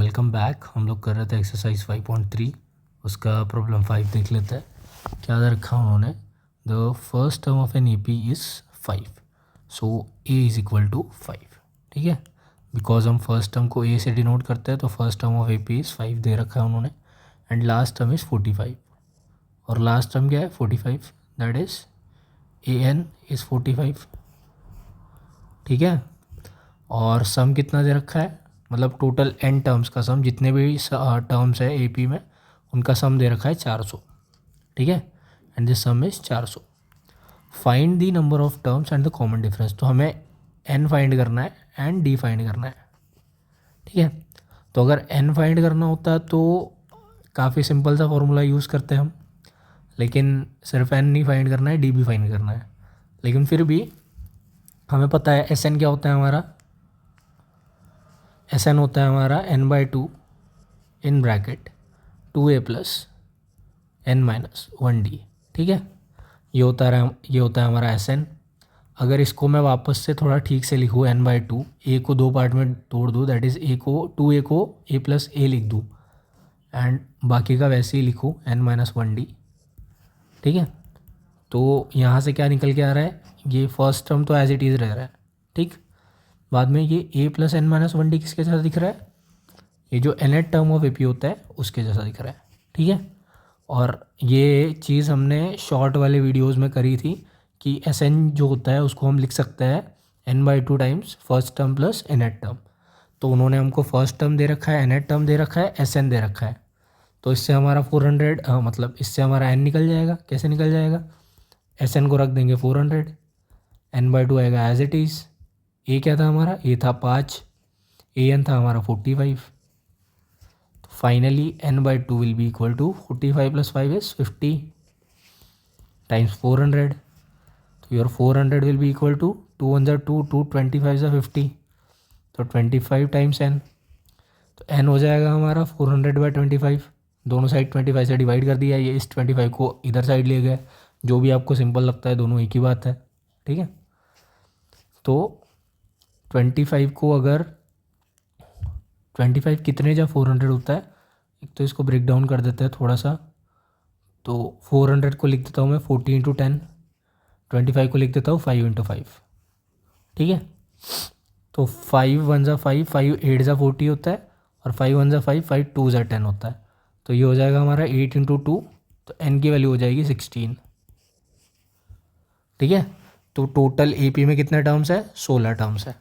Welcome back. हम लोग कर रहे थे एक्सरसाइज 5.3, उसका प्रॉब्लम 5 देख लेते हैं। क्या दे रखा उन्होंने, the first term of an A P is 5, so A is equal to 5। ठीक है, बिकॉज हम फर्स्ट टर्म को ए से डिनोट करते हैं तो first term of A P is 5 दे रखा है उन्होंने, एंड लास्ट टर्म इज़ 45। और लास्ट टर्म क्या है 45, that is A N is 45। ठीक है, और सम कितना दे रखा है, मतलब टोटल एन टर्म्स का सम, जितने भी टर्म्स है एपी में उनका सम दे रखा है 400। ठीक है, and this some is 400। Find the number of terms and the common difference. तो हमें एन फाइंड करना है एंड डी फाइंड करना है। ठीक है, तो अगर एन फाइंड करना होता है तो काफ़ी सिंपल सा फॉर्मूला यूज़ करते हैं हम, लेकिन सिर्फ एन नहीं फाइंड करना है, डी भी फाइंड करना है। लेकिन फिर भी हमें पता है एस एन क्या होता है हमारा, एस एन होता है हमारा n/2 in bracket 2a plus n-1d। ठीक है, ये होता है हमारा एस एन। अगर इसको मैं वापस से थोड़ा ठीक से लिखूँ n/2, ए को दो पार्ट में तोड़ दूँ, दैट इज़ ए को 2a को a प्लस ए लिख दूँ, एंड बाकी का वैसे ही लिखूँ n-1d। ठीक है, तो यहाँ से क्या निकल के आ रहा है, ये फर्स्ट टर्म तो एज इट इज़ रह रहा है। ठीक, बाद में ये a प्लस n-1d किसके जैसा दिख रहा है, ये जो nth टर्म ऑफ AP होता है उसके जैसा दिख रहा है। ठीक है, और ये चीज़ हमने शॉर्ट वाले वीडियोस में करी थी कि Sn जो होता है उसको हम लिख सकते हैं n/2 times first term plus nth term. तो उन्होंने हमको फर्स्ट टर्म दे रखा है, nth टर्म दे रखा है, Sn दे रखा है, तो इससे हमारा 400 मतलब इससे हमारा n निकल जाएगा। कैसे निकल जाएगा, Sn को रख देंगे 400, n/2 आएगा एज इट इज़। ए क्या था हमारा, ए था 5, an था हमारा 45। तो finally n/2 will be equal to 45 plus 5 is 50 times 400। तो your 400 will be equal to 2 1 2 2 25 50, तो 25 टाइम्स n। तो n हो जाएगा हमारा 400/25। दोनों साइड 25 से डिवाइड कर दिया, ये इस 25 को इधर साइड ले गए, जो भी आपको सिंपल लगता है, दोनों एक ही बात है। ठीक है, तो 25 को अगर 25 कितने जा 400 होता है, एक तो इसको ब्रेक डाउन कर देते हैं थोड़ा सा। तो 400 को लिख देता हूँ मैं 40 × 10, 25 को लिख देता हूँ 5 × 5। ठीक है, तो 5 1 ज़ा 5, 5 8 ज़ा 40 होता है, और 5 1 ज़ा 5, 5 2 ज़ा 10 होता है। तो ये हो जाएगा हमारा 8 × 2, तो n की वैल्यू हो जाएगी 16। ठीक है, तो टोटल AP में कितने टर्म्स है, 16 टर्म्स है।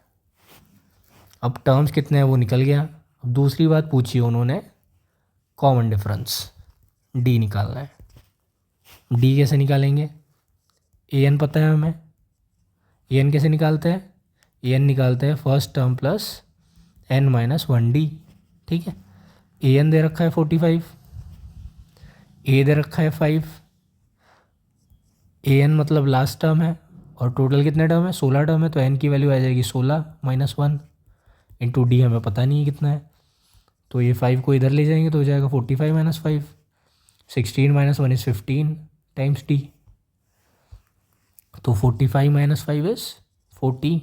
अब टर्म्स कितने हैं वो निकल गया। अब दूसरी बात पूछी उन्होंने, कॉमन डिफरेंस डी निकालना है। डी कैसे निकालेंगे, ए एन पता है हमें, ए एन कैसे निकालते हैं, ए एन निकालते हैं फर्स्ट टर्म प्लस n-1d। ठीक है, ए एन दे रखा है 45, ए दे रखा है 5, ए एन मतलब लास्ट टर्म है, और टोटल कितने टर्म है, 16 टर्म है, तो एन की वैल्यू आ जाएगी 16 - 1 इंटू डी हमें पता नहीं है कितना है, तो ये 5 को इधर ले जाएंगे तो हो जाएगा 45 - 5, 16 - 1 इज़ 15 टाइम्स डी। तो 45 - 5 इज़ 40,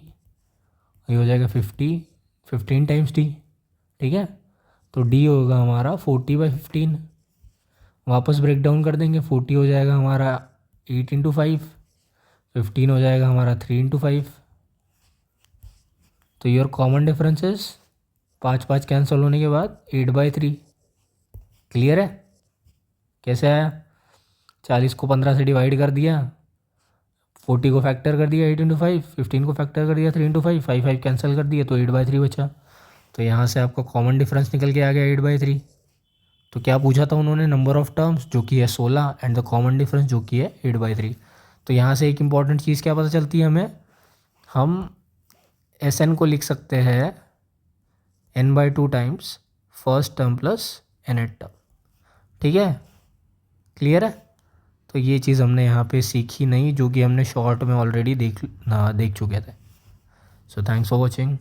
ये हो जाएगा 50, 15 टाइम्स डी। ठीक है, तो डी होगा हमारा 40/15। वापस ब्रेक डाउन कर देंगे, 40 हो जाएगा हमारा 8 × 5, 15 हो जाएगा हमारा 3 × 5। तो your common difference is 5 5 cancel होने के बाद 8/3। क्लियर है, कैसे आया, 40 को 15 से डिवाइड कर दिया, 40 को फैक्टर कर दिया 8 × 5, 15 को फैक्टर कर दिया 3 × 5, 5 5 कैंसिल कर दिए तो 8/3 बचा। तो यहाँ से आपका कॉमन डिफरेंस निकल के आ गया 8/3। तो क्या पूछा था उन्होंने, नंबर ऑफ टर्म्स जो कि है 16 एंड द कॉमन डिफरेंस जो कि है 8/3। तो यहाँ से एक इंपॉर्टेंट चीज़ क्या पता चलती है हमें, हम Sn को लिख सकते हैं n/2 times first term plus nth term. ठीक है, क्लियर है। तो ये चीज़ हमने यहाँ पे सीखी नहीं, जो कि हमने शॉर्ट में ऑलरेडी देख चुके थे। So thanks for watching.